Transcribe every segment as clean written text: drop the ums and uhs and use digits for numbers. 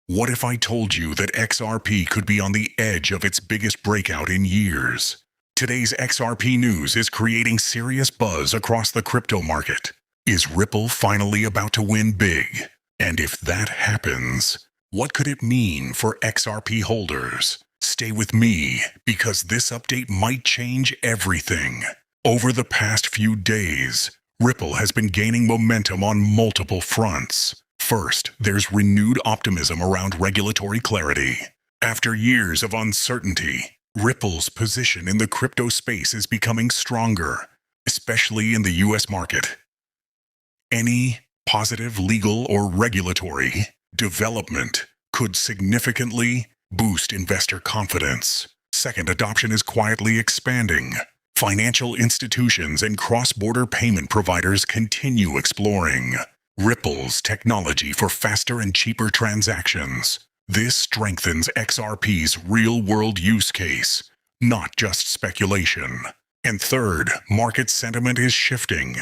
What if I told you that XRP could be on the edge of its biggest breakout in years? Today's XRP news is creating serious buzz across the crypto market. Is Ripple finally about to win big? And if that happens, what could it mean for XRP holders? Stay with me, because this update might change everything. Over the past few days, Ripple has been gaining momentum on multiple fronts. First, there's renewed optimism around regulatory clarity. After years of uncertainty, Ripple's position in the crypto space is becoming stronger, especially in the US market. Any positive legal or regulatory development could significantly boost investor confidence. Second, adoption is quietly expanding. Financial institutions and cross-border payment providers continue exploring Ripple's technology for faster and cheaper transactions. This strengthens XRP's real-world use case, not just speculation. And third, market sentiment is shifting.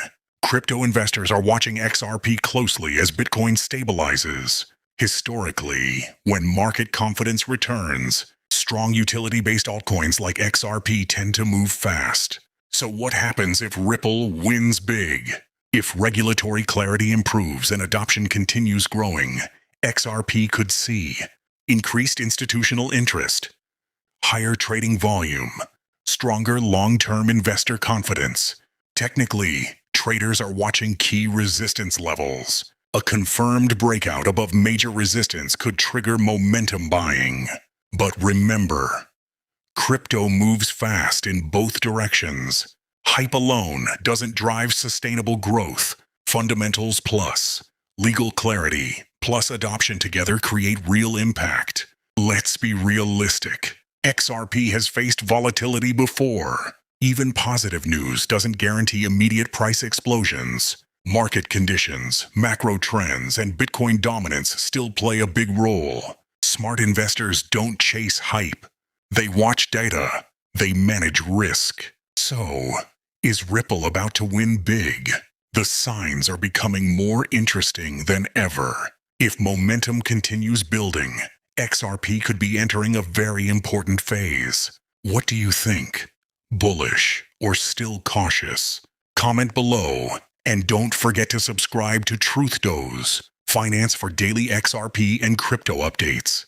Crypto investors are watching XRP closely as Bitcoin stabilizes. Historically, when market confidence returns, strong utility-based altcoins like XRP tend to move fast. So what happens if Ripple wins big? If regulatory clarity improves and adoption continues growing, XRP could see increased institutional interest, higher trading volume, stronger long-term investor confidence. Technically, traders are watching key resistance levels. A confirmed breakout above major resistance could trigger momentum buying. But remember, crypto moves fast in both directions. Hype alone doesn't drive sustainable growth. Fundamentals plus legal clarity plus adoption together create real impact. Let's be realistic. XRP has faced volatility before. Even positive news doesn't guarantee immediate price explosions. Market conditions, macro trends, and Bitcoin dominance still play a big role. Smart investors don't chase hype. They watch data. They manage risk. So, is Ripple about to win big? The signs are becoming more interesting than ever. If momentum continues building, XRP could be entering a very important phase. What do you think? Bullish or still cautious? Comment below, and don't forget to subscribe to Truthdose, finance for daily XRP and crypto updates.